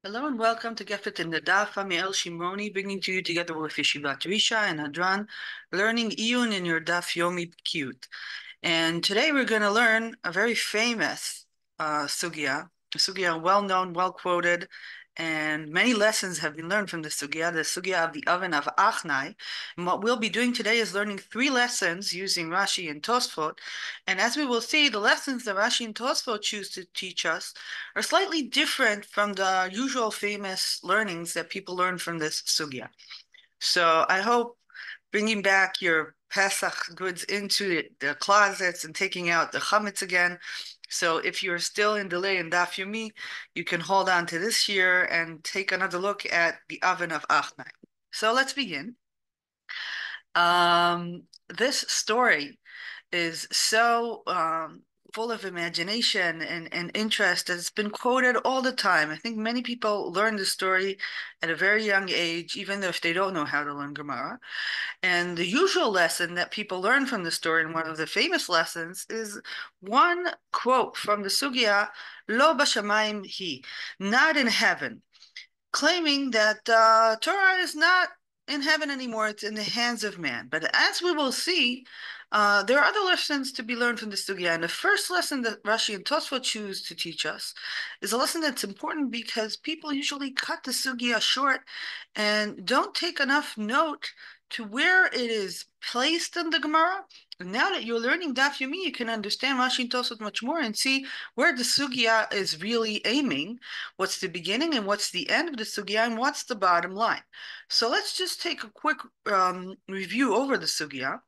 Hello and welcome to Gefet in the Daf. I'm Yael Shimroni, bringing to you together with Yeshivat Risha and Hadran, learning Iyun in your Daf Yomi Cute. And today we're going to learn a very famous a sugya well-known, well-quoted, and many lessons have been learned from the sugya of the oven of Achnai. And what we'll be doing today is learning 3 lessons using Rashi and Tosfot. And as we will see, the lessons that Rashi and Tosfot choose to teach us are slightly different from the usual famous learnings that people learn from this sugya. So I hope bringing back your Pesach goods into the closets and taking out the chametz again. So if you're still in delay in Daf Yomi, you can hold on to this year and take another look at the oven of Achnai. So let's begin. This story is so full of imagination and interest that it's been quoted all the time. I think many people learn the story at a very young age, even if they don't know how to learn Gemara. And the usual lesson that people learn from the story, and one of the famous lessons, is one quote from the Sugya, Lo b'shamayim hi, not in heaven, claiming that Torah is not in heaven anymore, it's in the hands of man. But as we will see, there are other lessons to be learned from the Sugya. And the first lesson that Rashi and Tosfot choose to teach us is a lesson that's important because people usually cut the Sugya short and don't take enough note to where it is placed in the Gemara. And now that you're learning Daf Yomi, you can understand Rashi and Tosfot much more and see where the Sugya is really aiming, what's the beginning and what's the end of the Sugya, and what's the bottom line. So let's just take a quick review over the Sugya.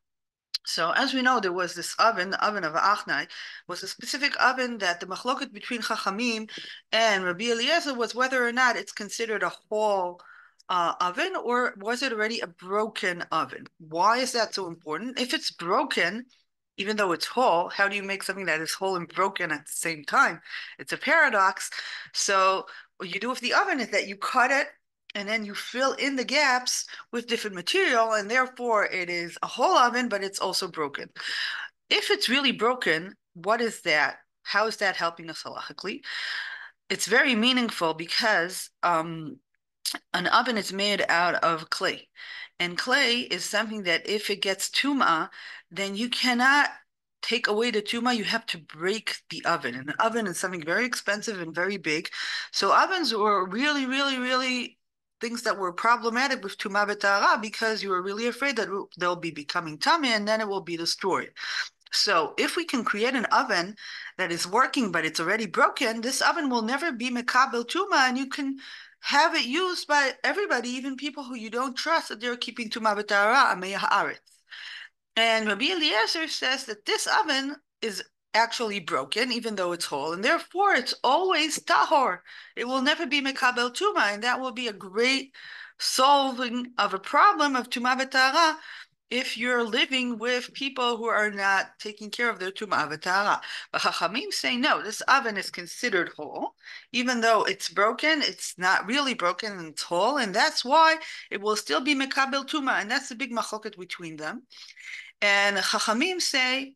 So as we know, there was this oven, the oven of Achnai, was a specific oven that the machloket between Chachamim and Rabbi Eliezer was whether or not it's considered a whole oven or was it already a broken oven? Why is that so important? If it's broken, even though it's whole, how do you make something that is whole and broken at the same time? It's a paradox. So what you do with the oven is that you cut it and then you fill in the gaps with different material, and therefore it is a whole oven, but it's also broken. If it's really broken, what is that? How is that helping us halachically? It's very meaningful because an oven is made out of clay. And clay is something that if it gets tuma, then you cannot take away the tuma, you have to break the oven. And the oven is something very expensive and very big. So ovens were really, really, really things that were problematic with tuma b'tahara because you were really afraid that they'll be becoming tummy and then it will be destroyed. So if we can create an oven that is working but it's already broken, this oven will never be mekabel tuma, and you can have it used by everybody, even people who you don't trust that they're keeping tuma b'tahara amei haaretz. And Rabbi Eliezer says that this oven is actually broken, even though it's whole, and therefore it's always tahor. It will never be mekabel tuma, and that will be a great solving of a problem of tuma v'tahara if you're living with people who are not taking care of their tuma v'tahara. But Chachamim say no, this oven is considered whole, even though it's broken. It's not really broken and it's whole, and that's why it will still be mekabel tuma, and that's the big machloket between them. And Chachamim say,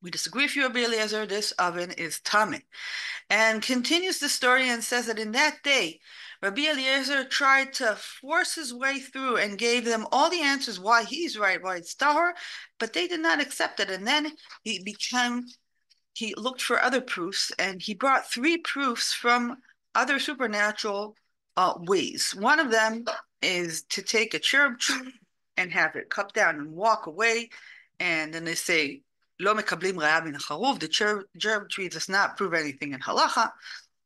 we disagree with you, Rabbi Eliezer, this oven is tameh. And continues the story and says that in that day, Rabbi Eliezer tried to force his way through and gave them all the answers why he's right, why it's tahor, but they did not accept it. And then he looked for other proofs, and he brought 3 proofs from other supernatural ways. One of them is to take a cherub tree and have it cut down and walk away. And then they say, Lo mekablim raya min hacharuv, the cherub tree does not prove anything in halacha.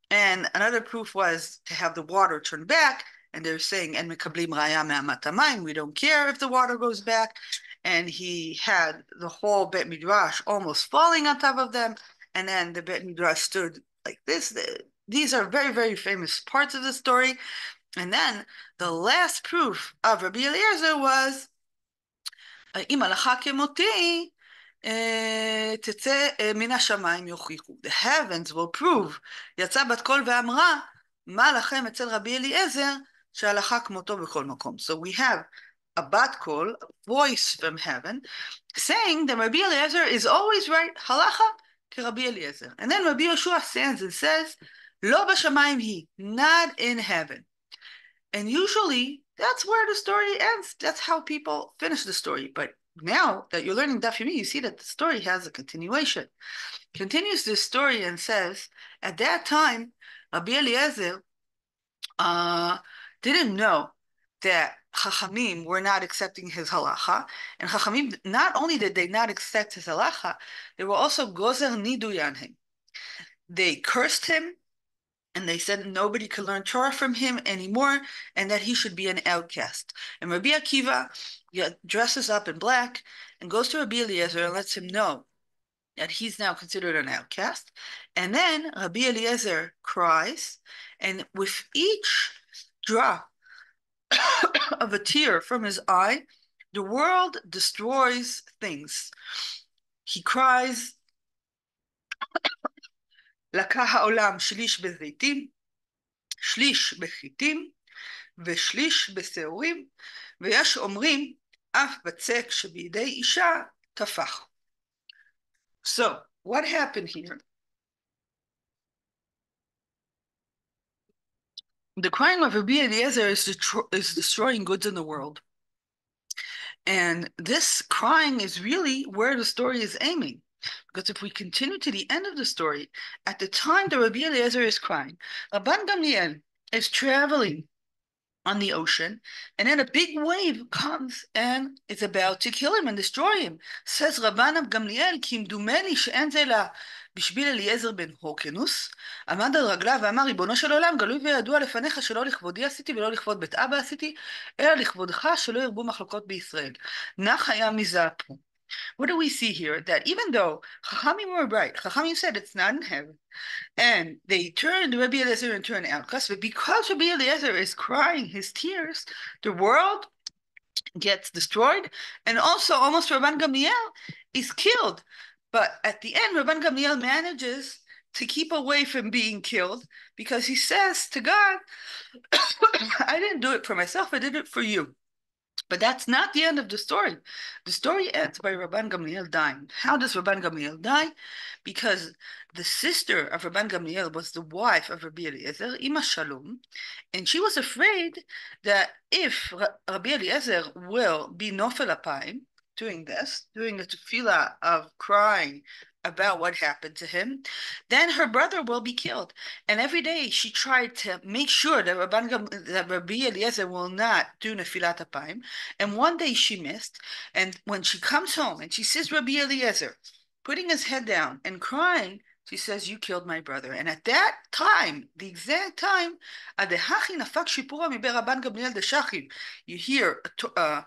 And another proof was to have the water turn back, and they're saying, En mekablim raya me'amat hamayim, we don't care if the water goes back. And he had the whole Bet Midrash almost falling on top of them, and then the Bet Midrash stood like this. These are very, very famous parts of the story. And then the last proof of Rabbi Eliezer was, אם הלכה כמותי, תצא מן השמיים יוכיחו. The heavens will prove. יצאה בת קול ואמרה, מה לכם אצל רבי אליעזר, שהלכה כמותו בכל מקום. So we have a bat kol, a voice from heaven, saying that Rabbi Eliezer is always right, halacha ke Rabbi Eliezer. And then Rabbi Yoshua stands and says, לא בשמיים היא, not in heaven. And usually that's where the story ends. That's how people finish the story. But now that you're learning Daf Yomi, you see that the story has a continuation. Continues this story and says, at that time, Rabbi Eliezer didn't know that Chachamim were not accepting his halacha, and Chachamim, not only did they not accept his halacha, they were also gozer nidui on him. They cursed him, and they said nobody could learn Torah from him anymore, and that he should be an outcast. And Rabbi Akiva dresses up in black and goes to Rabbi Eliezer and lets him know that he's now considered an outcast. And then Rabbi Eliezer cries, and with each drop of a tear from his eye, the world destroys things. He cries, לקח העולם שליש בזיתים, שליש בחיטים, ושליש בשעורים, ויש אומרים, אף בצק שבידי אישה טפח. So, what happened here? The crime of Rabbi Eliezer is destroying goods in the world. And this crying is really where the story is aiming. Because if we continue to the end of the story, at the time that Rabbi Eliezer is crying, Rabban Gamliel is traveling on the ocean, and then a big wave comes and is about to kill him and destroy him. Says Rabban Gamliel, כי מדומה לי שאין זה לה בשביל אליעזר בן הורקנוס, עמד על רגליו ואמר, ריבונו של עולם, גלוי וידוע לפניך שלא לכבודי עשיתי ולא לכבוד בית אבא עשיתי, אלא לכבודך שלא ירבו מחלוקות בישראל. נח היה מזעפו. What do we see here? That even though Chachamim were right, Chachamim said it's not in heaven, and they turned Rabbi Eliezer into an outcast, but because Rabbi Eliezer is crying his tears, the world gets destroyed, and also almost Rabban Gamliel is killed. But at the end, Rabban Gamliel manages to keep away from being killed because he says to God, I didn't do it for myself, I did it for you. But that's not the end of the story. The story ends by Rabban Gamliel dying. How does Rabban Gamliel die? Because the sister of Rabban Gamliel was the wife of Rabbi Eliezer, Ima Shalom, and she was afraid that if Rabbi Eliezer will be nofel apayim, doing this, doing the tefillah of crying about what happened to him, then her brother will be killed. And every day she tried to make sure that Rabbi Eliezer will not do Nefilat Apayim. And one day she missed. And when she comes home and she sees Rabbi Eliezer putting his head down and crying, she says, you killed my brother. And at that time, the exact time, you hear a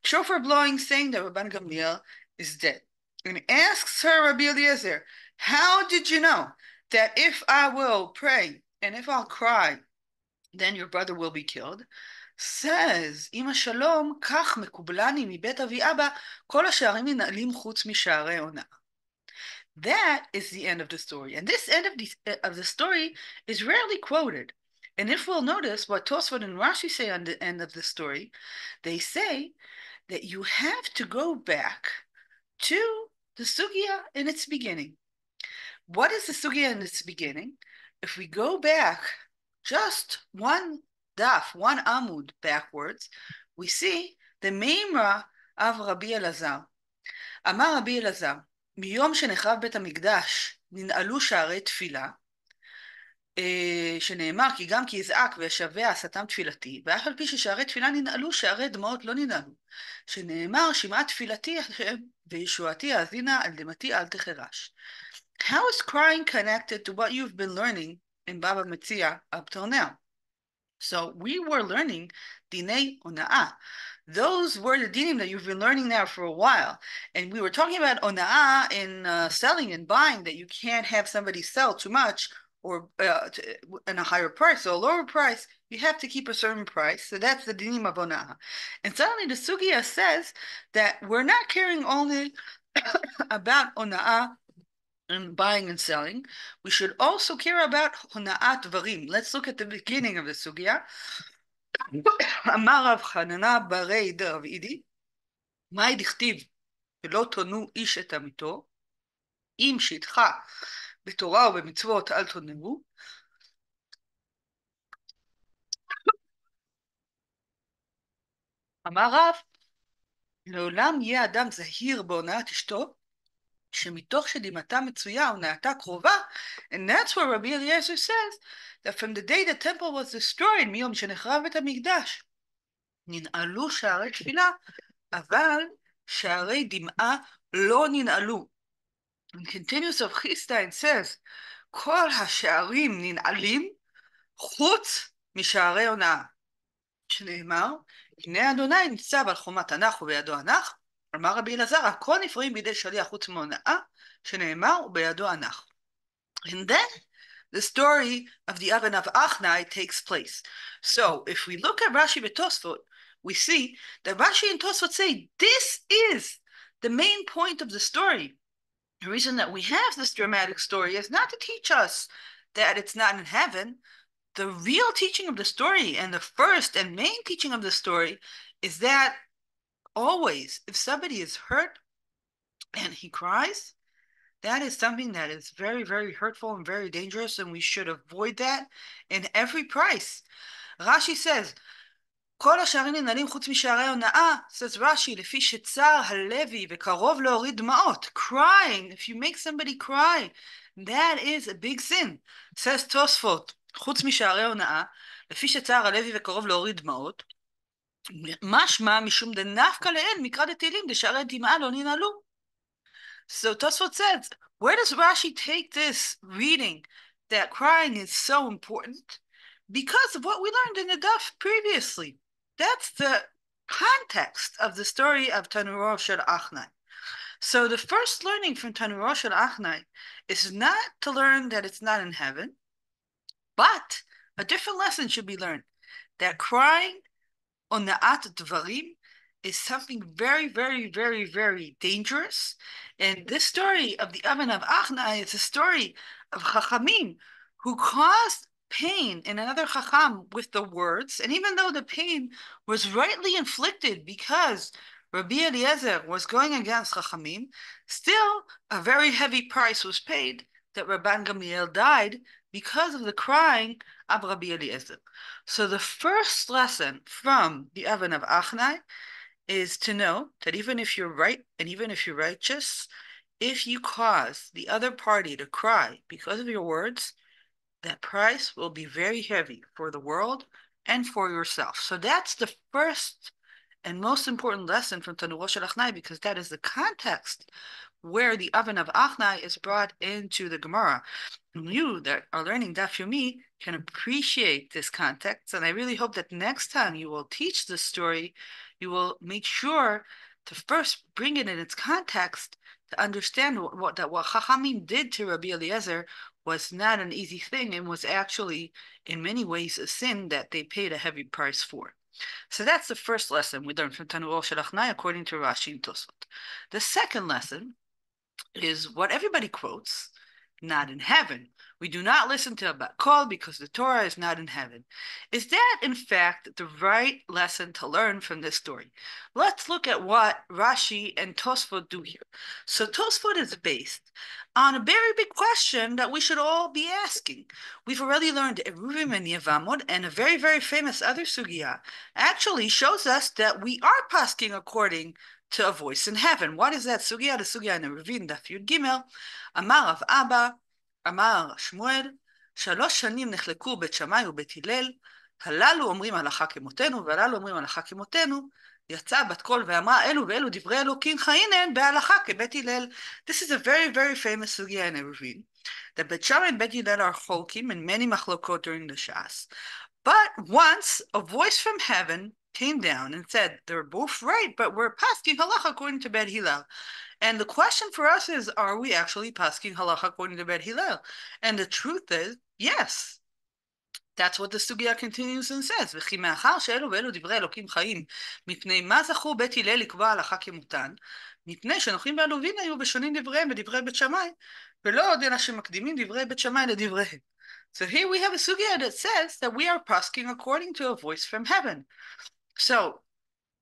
shofar blowing saying that Rabban Gamliel is dead. And asks her Rabbi Eliezer, how did you know that if I will pray and if I'll cry, then your brother will be killed? Says, Ima Shalom, כך מקובלני מבית אבי אבא, כל השערים ננעלים חוץ משערי עונה. That is the end of the story. And this end of the story is rarely quoted. And if we'll notice what Tosfot and Rashi say on the end of the story, they say that you have to go back to the sugya in its beginning. What is the sugya in its beginning? If we go back just one daf, one amud backwards, we see the Meimra of Rabbi Elazar. Amar Rabbi Elazar, מיום שנחרב בית המקדש ננעלו שערי תפילה, שנאמר כי גם כי יזעק וישבע עשתם תפילתי, ואף על פי ששערי תפילה ננעלו, שערי דמעות לא ננעלו, שנאמר שמעה תפילתי השם וישועתי האזינה על דמתי אל תחרש. How is crying connected to what you've been learning in Baba Metzia up till now? So we were learning Dinei Ona'ah. Those were the dinim that you've been learning now for a while. And we were talking about Ona'ah in selling and buying, that you can't have somebody sell too much or in a higher price or a lower price. You have to keep a certain price. So that's the dinim of Ona'ah. And suddenly the Sugya says that we're not caring only about Ona'ah and buying and selling. We should also care about Hona'at Varim. Let's look at the beginning of the Sugya. אמר רב חננה ברי דרב אידי, מהי דכתיב ולא תונו איש את עמיתו, אם שיתך בתורה ובמצוות אל תונאו, אמר רב, לעולם יהיה אדם זהיר בהונאת אשתו, שמתוך שדמעתה מצויה הונאתה קרובה, and that's where Rabbi Eliezer says that from the day the temple was destroyed, מיום שנחרב בית המקדש, ננעלו שערי תפילה, אבל שערי דמעה לא ננעלו. And continues of Chisda and says, כל השערים ננעלים חוץ משערי הונאה. שנאמר, הנה אדוני ניצב על חומת ענך ובידו ענך, אמר רבי אלעזר, הכל נפרעים בידי שליח חוץ מהונאה, שנאמר ובידו ענך. And then the story of the oven of Achnai takes place. So if we look at Rashi and Tosfot, we see that Rashi and Tosfot say this is the main point of the story. The reason that we have this dramatic story is not to teach us that it's not in heaven. The real teaching of the story, and the first and main teaching of the story, is that always, if somebody is hurt and he cries, that is something that is very, very hurtful and very dangerous, and we should avoid that in every price. Rashi says, כל השערים ננעלים חוץ משערי הונאה, says Rashi, לפי שצר הלוי וקרוב להוריד דמעות. Crying, if you make somebody cry, that is a big sin. says תוספות, חוץ משערי הונאה, לפי שצר הלוי וקרוב להוריד דמעות, משמע משום דנפקא לאל מקרא דתהילים דשערי דמעה לא ננעלו. So Tosfot says, where does Rashi take this reading that crying is so important? Because of what we learned in the daf previously. That's the context of the story of Tanuro Shel Achnai. So the first learning from Tanuro Shel Achnai is not to learn that it's not in heaven, but a different lesson should be learned, that crying on Na'at Dvarim is something very, very, very, very dangerous. And this story of the oven of Achnai is a story of Chachamim who caused pain in another Chacham with the words. And even though the pain was rightly inflicted because Rabbi Eliezer was going against Chachamim, still a very heavy price was paid that Rabban Gamliel died because of the crying of Rabbi Eliezer. So the first lesson from the oven of Achnai is to know that even if you're right and even if you're righteous, if you cause the other party to cry because of your words, that price will be very heavy for the world and for yourself. So that's the first and most important lesson from Tanuro Shel Achnai, because that is the context where the oven of Achnai is brought into the Gemara. And you that are learning Daf Yomi can appreciate this context, and I really hope that next time you will teach this story, you will make sure to first bring it in its context to understand what Chachamim did to Rabbi Eliezer was not an easy thing and was actually, in many ways, a sin that they paid a heavy price for. So that's the first lesson we learned from Tanuro Shel Achnai according to Rashi and Tosfot. The second lesson is what everybody quotes, not in heaven. We do not listen to Bat Kol because the Torah is not in heaven. Is that, in fact, the right lesson to learn from this story? Let's look at what Rashi and Tosfot do here. So Tosfot is based on a very big question that we should all be asking. We've already learned Eruvim and Yevamot, and a very, very famous other sugya actually shows us that we are pasking according to a voice in heaven. What is that sugya? The sugya in Eruvin, Daf Yud Gimel, Amar Rav Abba, אמר שמואל, 3 שנים נחלקו בית שמאי ובית הלל, הללו אומרים הלכה כמותנו, והללו אומרים הלכה כמותנו, יצאה בת קול ואמרה, אלו ואלו דברי אלוקים חיינן בהלכה כבית הלל. This is a very, very famous sugya in Eruvin. The Bet Shammai and Bet Hillel are cholkim in many machlokot during the Shas. But once a voice from heaven came down and said, they're both right, but we're pasking halacha according to Bet Hillel. And the question for us is, are we actually pasking halacha according to Bet Hillel? And the truth is, yes. That's what the sugya continues and says. וכי מאחר שאלו ואלו דברי אלוקים חיים, מפני מה זכו בית הלל לקבוע הלכה כמותן? מפני שנוחים ועלובין היו ושונים דבריהם ודברי בית שמאי, ולא עוד אלא שמקדימים דברי בית שמאי לדבריהם. So here we have a sugya that says that we are pasking according to a voice from heaven. So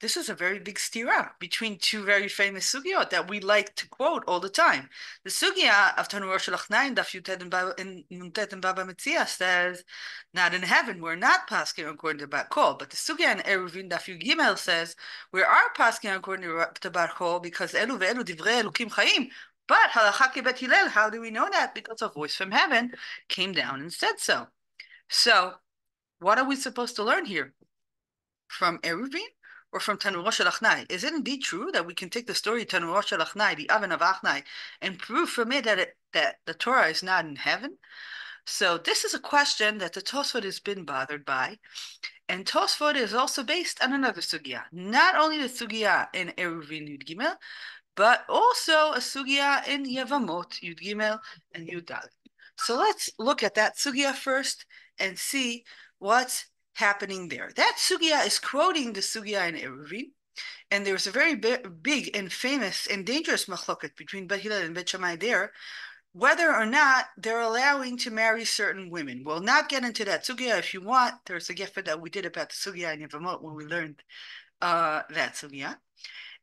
this is a very big stira between two very famous sugyot that we like to quote all the time. The sugya of Tanur Rosh Hashanah in Daf Yutet and Nuntet and Baba Metzia says, not in heaven, we're not pasking according to Bat Kol. But the sugya in Eruvin Daf Yud Gimel says, we are pasking according to Bat Kol because Elu ve'elu divrei Elukim Chaim. But halacha kebet Hillel, how do we know that? Because a voice from heaven came down and said so. So, what are we supposed to learn here? From Eruvin or from Tanuro Shel Achnai? Is it indeed true that we can take the story Tanuro Shel Achnai, the oven of Achnai, and prove from it that the Torah is not in heaven? So this is a question that the Tosfot has been bothered by, and Tosfot is also based on another sugya, not only the sugya in Eruvin Yud Gimel, but also a sugya in Yevamot Yud Gimel and Yud Dalet. So let's look at that sugya first and see what's happening there. That sugya is quoting the sugya in Eruvin, and there's a very big and famous and dangerous machloket between Bet Hillel and Bet Shammai there, whether or not they're allowing to marry certain women. We'll not get into that sugya. If you want, there's a gefa that we did about the sugya in Yevamot when we learned that sugya.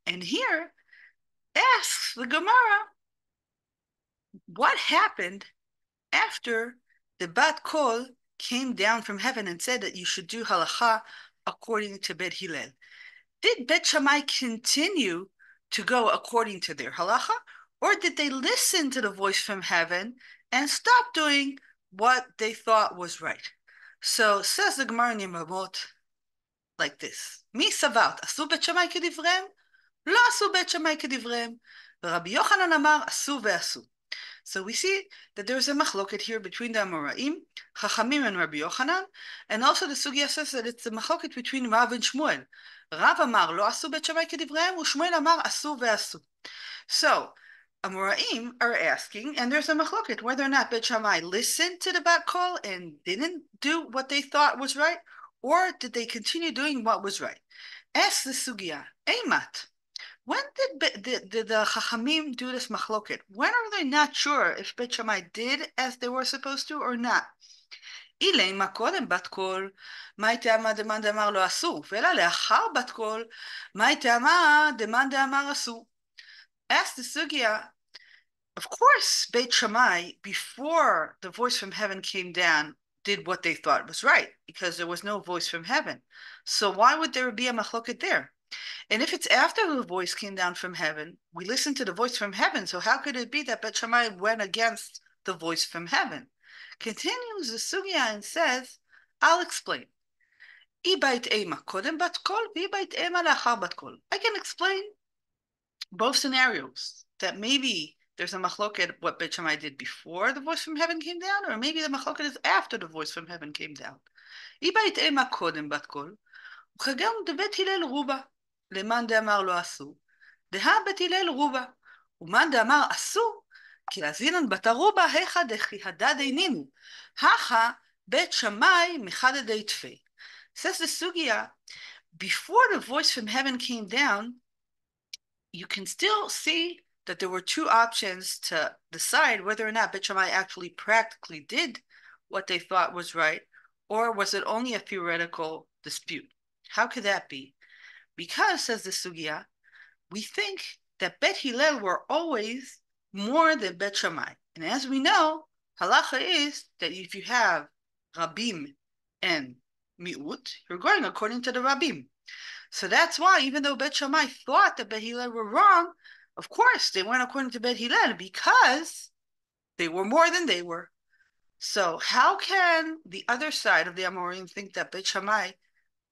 And here asks the Gemara, what happened after the Bat Kol came down from heaven and said that you should do halacha according to Bet Hillel? Did Bet Shammai continue to go according to their halacha, or did they listen to the voice from heaven and stop doing what they thought was right? So says the Gemara in Yevamot like this: Mi savart, asu Bet Shammai kedivrem? Lo asu Bet Shammai kedivrem. Rabbi Yochanan amar, asu ve'asu. So we see that there's a machloket here between the Amoraim, Chachamim and Rabbi Yochanan, and also the sugya says that it's a machloket between Rav and Shmuel. Rav amar lo asu bet Shammai kedivreim, u'Shmuel amar asu ve'asu. So Amoraim are asking, and there's a machloket whether or not Bet Shammai listened to the Bat Kol and didn't do what they thought was right, or did they continue doing what was right? Ask the sugya, Eimat. When did the Chachamim do this machloket? When are they not sure if Bet Shammai did as they were supposed to or not? אילא מה קודם בת קול, מאי טעמה דמאן דאמר לא עשו, ואלא לאחר בת קול, מאי טעמה דמאן דאמר עשו. Ask the sugya, of course, Beit Shammai, before the voice from heaven came down, did what they thought was right, because there was no voice from heaven. So why would there be a machloket there? And if it's after the voice came down from heaven, we listen to the voice from heaven. So how could it be that Bet Shammai went against the voice from heaven? Continues the sugya and says, I'll explain. I can explain both scenarios, that maybe there's a machloket what Bet Shammai did before the voice from heaven came down, or maybe the machloket is after the voice from heaven came down. וכגם דבית הלל רובה, למאן דאמר לא עשו, דהה בית הלל רובה, ומאן דאמר עשו, כי להזינן בת הרובה, היכא דכי הדד אינינו, הכא בית שמאי מחדדי תפי. Says the sugya, before the voice from heaven came down, you can still see that there were two options to decide whether or not Bet Shammai actually practically did what they thought was right, or was it only a theoretical dispute? How could that be? Because, says the sugya, we think that Bet Hillel were always more than Bet Shammai. And as we know, halacha is that if you have Rabim and Mi'ut, you're going according to the Rabim. So that's why, even though Bet Shammai thought that Bet Hillel were wrong, of course, they went according to Bet Hillel because they were more than they were. So how can the other side of the Amorim think that Bet Shammai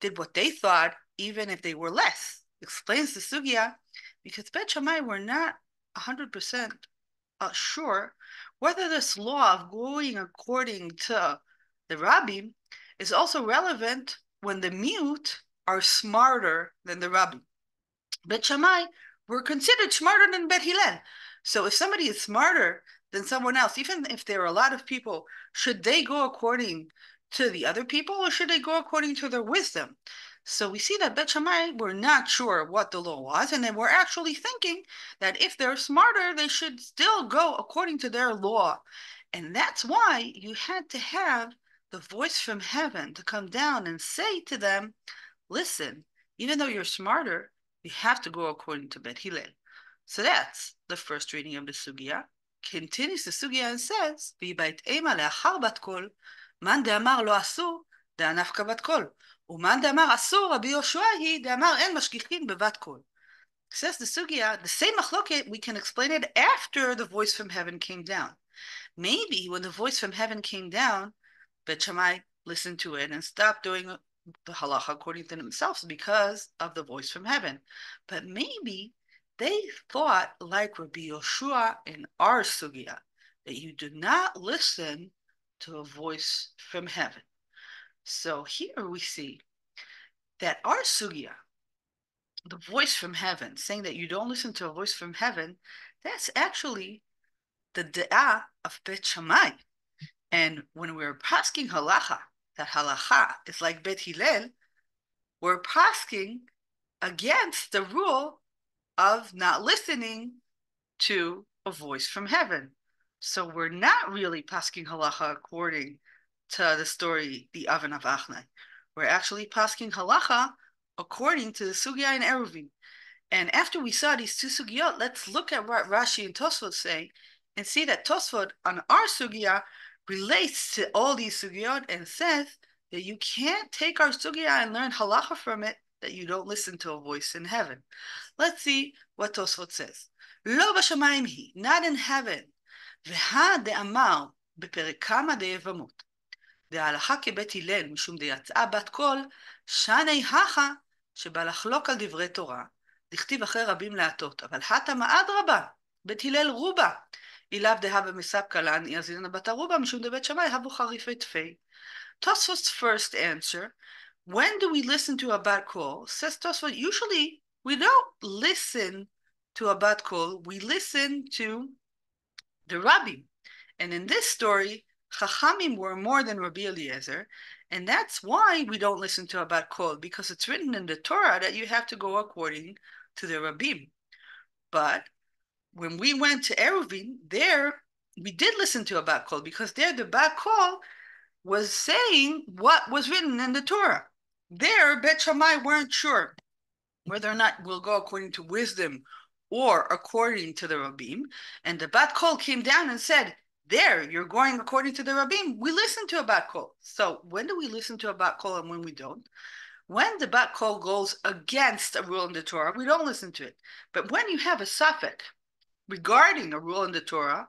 did what they thought, even if they were less? Explains the sugya, because Bet Shammai were not 100% sure whether this law of going according to the Rabbim is also relevant when the mute are smarter than the Rabbim. Bet Shammai were considered smarter than Bet Hillel. So if somebody is smarter than someone else, even if there are a lot of people, should they go according to the other people, or should they go according to their wisdom? So we see that Bet Shammai were not sure what the law was, and they were actually thinking that if they're smarter, they should still go according to their law. And that's why you had to have the voice from heaven to come down and say to them, listen, Even though you're smarter, you have to go according to Bet Hillel. So that's the first reading of the Sugya. Continues the Sugya and says, ויבעטהמה לאחר בת קול, מאן דאמר לא אסור, דאנפקא בת קול. ומאן דאמר אסור, רבי יהושע היא, דאמר אין משגיחין בבת קול. Says the Sugya, the same machloket, we can explain it after the voice from heaven came down. Maybe when the voice from heaven came down, Bet Shammai listened to it and stopped doing the halacha according to themselves because of the voice from heaven. But maybe they thought, like Rabbi Yoshua in our sugya, that you do not listen to a voice from heaven. So here we see that our sugya, the voice from heaven, saying that you don't listen to a voice from heaven, that's actually the da'ah of Bet Shammai. And when we're pasking halacha, that halacha is like Bet Hillel, we're pasking against the rule of not listening to a voice from heaven. So we're not really pasking halacha according to the story, the Oven of Achnai. We're actually pasking halacha according to the Sugya in Eruvin. And after we saw these two sugyot, let's look at what Rashi and Tosfot say and see that Tosfot on our sugya relates to all these sugyot and says that you can't take our sugya and learn halacha from it, that you don't listen to a voice in heaven. Let's see what Tosfot says. Lo b'shamayim hi, not in heaven. V'ha de'amar בפרק כמה דאבמות. דהלכה כבית הלל משום דיצאה בת קול, שני הכה שבא לחלוק על דברי תורה. דכתיב אחרי רבים להטות, אבל הטמא אדרבה, בית הלל רובה. אילאו דהבה מספקא לן, יזינא בת ערובה, משום דבית שמאי הבו חריפי תפי. Tosfot's first answer, when do we listen to a bat kol? Says Tosfot, usually we don't listen to a bat kol, we listen to the Rabbim. And in this story, Chachamim were more than Rabbi Eliezer, and that's why we don't listen to a bat kol, because it's written in the Torah that you have to go according to the Rabbim. But when we went to Eruvin, there we did listen to a bat kol, because there the bat kol was saying what was written in the Torah. There, Bet Shammai weren't sure whether or not we'll go according to wisdom or according to the Rabbim. And the bat kol came down and said, there, you're going according to the Rabbim. We listen to a bat kol. So when do we listen to a bat kol and when we don't? When the bat kol goes against a rule in the Torah, we don't listen to it. But when you have a suffix regarding a rule in the Torah,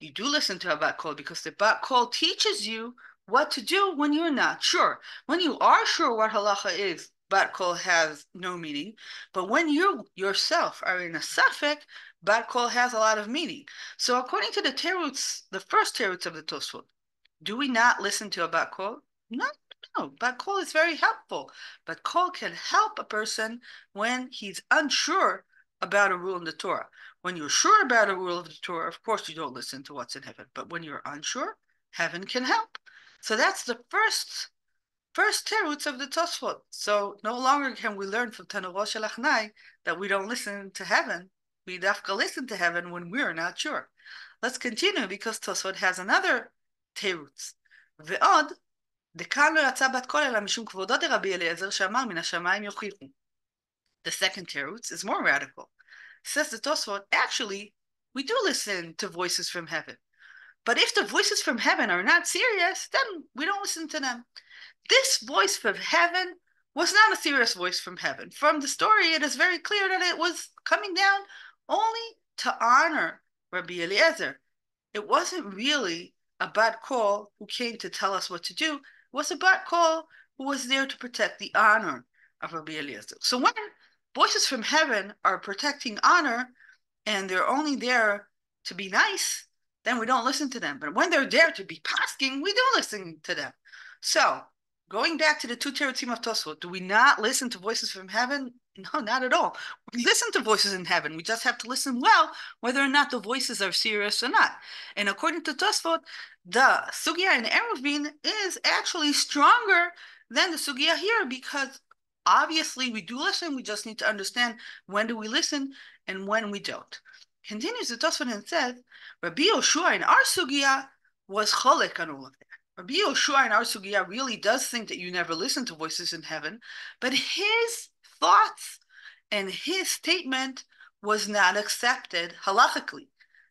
you do listen to a bat kol, because the bat kol teaches you what to do when you're not sure. When you are sure what halacha is, bat kol has no meaning. But when you yourself are in a suffix, bat kol has a lot of meaning. So according to the teruts, the first teruts of the Tosfot, do we not listen to a bat kol? No, bat kol is very helpful. Bat kol can help a person when he's unsure about a rule in the Torah. When you're sure about a rule of the Torah, of course you don't listen to what's in heaven. But when you're unsure, heaven can help. So that's the first teruts of the Tosfot. So no longer can we learn from Tanuro Shel Achnai that we don't listen to heaven. We dafka listen to heaven when we're not sure. Let's continue, because Tosfot has another teruts. Ve'od, דכאן לא יצא בת קול אלא משום כבודו דרבי אליעזר שאמר מן השמיים יוכיחו. The second teruts is more radical. Says the Tosfot, actually, we do listen to voices from heaven. But if the voices from heaven are not serious, then we don't listen to them. This voice from heaven was not a serious voice from heaven. From the story, it is very clear that it was coming down only to honor Rabbi Eliezer. It wasn't really a bat kol who came to tell us what to do. It was a bat kol who was there to protect the honor of Rabbi Eliezer. So when voices from heaven are protecting honor and they're only there to be nice, then we don't listen to them. But when they're there to be pasking, we do listen to them. So going back to the two terutzim of Tosfot, do we not listen to voices from heaven? No, not at all. We listen to voices in heaven. We just have to listen well, whether or not the voices are serious or not. And according to Tosfot, the sugya in Eruvin is actually stronger than the sugya here, because obviously we do listen. We just need to understand when do we listen and when we don't. Continues the Tosfot and says, Rabbi Yoshua in our sugya was cholek on all of that. Rabbi Yoshua in our sugya really does think that you never listen to voices in heaven, but his thoughts and his statement was not accepted halachically.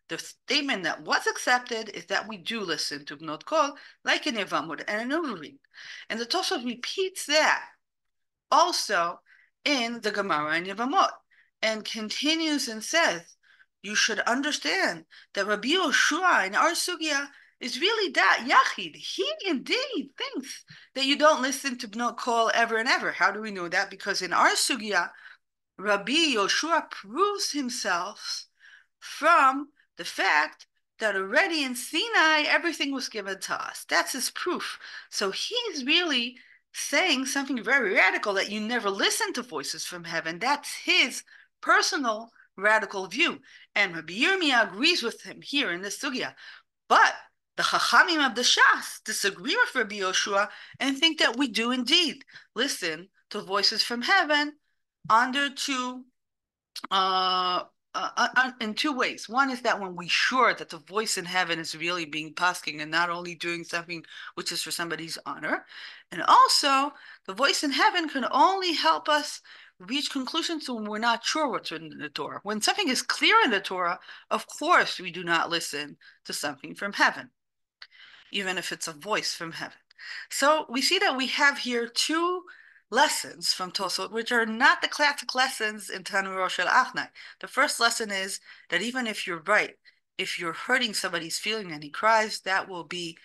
The statement that was accepted is that we do listen to Bnot Kol, like in Yevamot and in Urim. And the Tosfot repeats that also in the Gemara in Yevamot, and continues and says, you should understand that Rabbi Yoshua in our sugya is really that Yachid. He indeed thinks that you don't listen to Bnot Kol ever and ever. How do we know that? Because in our sugya, Rabbi Yoshua proves himself from the fact that already in Sinai, everything was given to us. That's his proof. So he's really saying something very radical, that you never listen to voices from heaven. That's his personal radical view. And Rabbi Yirmiyah agrees with him here in this sugya. But the Chachamim of the Shas disagree with Rabbi Yoshua and think that we do indeed listen to voices from heaven under in two ways. One is that when we're sure that the voice in heaven is really being pasking and not only doing something which is for somebody's honor, and also the voice in heaven can only help us reach conclusions when we're not sure what's written in the Torah. When something is clear in the Torah, of course we do not listen to something from heaven, even if it's a voice from heaven. So we see that we have here two lessons from Tosfot, which are not the classic lessons in Tanur Shel Achnai. The first lesson is that even if you're right, if you're hurting somebody's feeling and he cries, that will be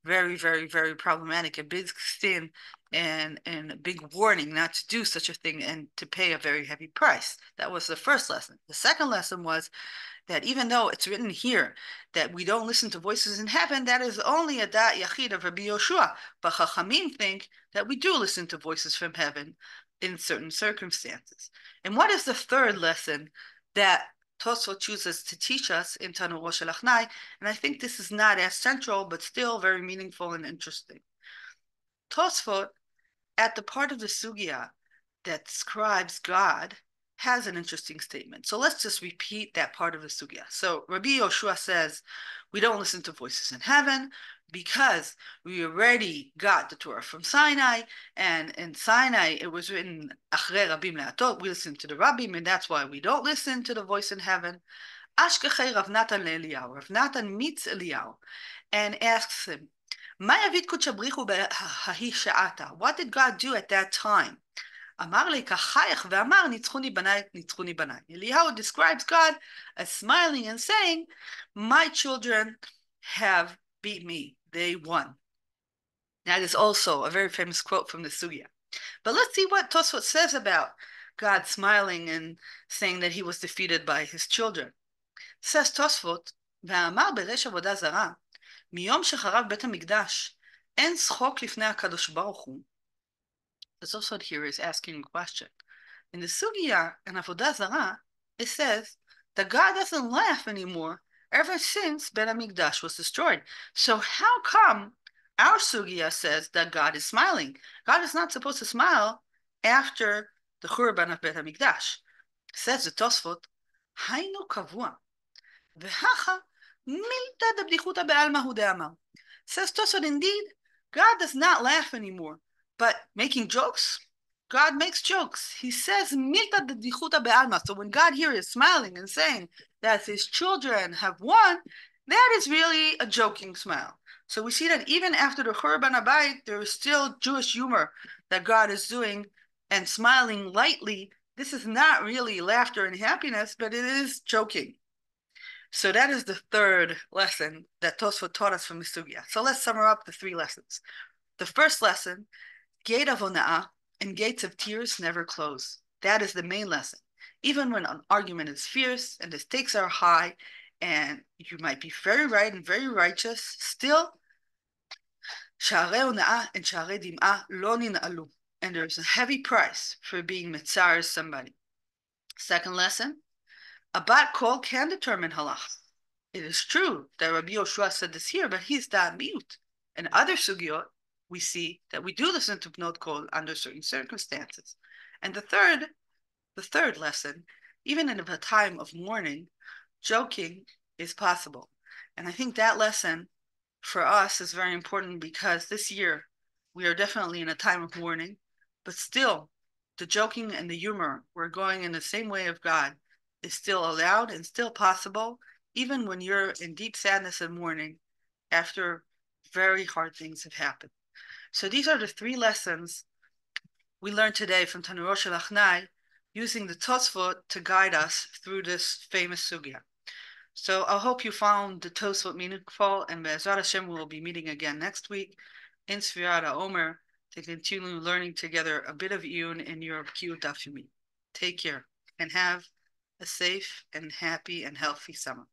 very, very, very problematic, a big sin and a big warning not to do such a thing and to pay a very heavy price. That was the first lesson. The second lesson was that even though it's written here that we don't listen to voices in heaven, that is only a dat yachid of Rabbi Yoshua. But Chachamim think that we do listen to voices from heaven in certain circumstances. And what is the third lesson that Tosfot chooses to teach us in Tanur Shel Achnai? And I think this is not as central, but still very meaningful and interesting. Tosfot, at the part of the sugya that describes God, has an interesting statement. So let's just repeat that part of the sugya. So Rabbi Yoshua says, we don't listen to voices in heaven because we already got the Torah from Sinai, and in Sinai it was written Achrei Rabim Le'atot, we listen to the Rabbim, and that's why we don't listen to the voice in heaven. Ashkechei Rav Natan le'Eliyahu. Rav Natan meets Eliyahu and asks him, what did God do at that time? Eliyahu describes God as smiling and saying, my children have beat me. They won. That is also a very famous quote from the Sugya. But let's see what Tosfot says about God smiling and saying that he was defeated by his children. Says Tosfot, ואמר בריש עבודה זרה, מיום שחרב בית המקדש, אין צחוק לפני הקדוש ברוך הוא. The Tosfot here is asking a question. In the Sugya and Avodah Zarah, it says that God doesn't laugh anymore ever since Bet HaMikdash was destroyed. So how come our Sugya says that God is smiling? God is not supposed to smile after the Churban of Bet HaMikdash. Says the Tosfot, היינו קבוע, והכה מילתא דבדיחותא בעלמא הוא דאמר. Says Tosfot, indeed, God does not laugh anymore. But making jokes, God makes jokes. He says, Milta dedichuta be'alma. So when God here is smiling and saying that his children have won, that is really a joking smile. So we see that even after the Churban HaBayit, there is still Jewish humor that God is doing and smiling lightly. This is not really laughter and happiness, but it is joking. So that is the third lesson that Tosfot taught us from the Sugya. So let's sum up the three lessons. The first lesson, gate of ona'ah and gates of tears never close. That is the main lesson. Even when an argument is fierce and the stakes are high and you might be very right and very righteous, still, sha'arei ona'ah and sha'arei dim'ah lo nin'alu. And there's a heavy price for being mitzar somebody. Second lesson, a bat kol can determine halach. It is true that Rabbi Yoshua said this here, but he's that mute. In other sugyot, we see that we do listen to Bnot Kol under certain circumstances. And the third lesson, even in a time of mourning, joking is possible. And I think that lesson for us is very important because this year we are definitely in a time of mourning, but still the joking and the humor, we're going in the same way of God, is still allowed and still possible, even when you're in deep sadness and mourning after very hard things have happened. So these are the three lessons we learned today from Tanu Rosh Lachnai, using the Tosfot to guide us through this famous sugya. So I hope you found the Tosfot meaningful, and Be'ezrat Hashem will be meeting again next week in Sfirat HaOmer to continue learning together a bit of Iyun in your Bkiut Daf Yomi. Take care and have a safe and happy and healthy summer.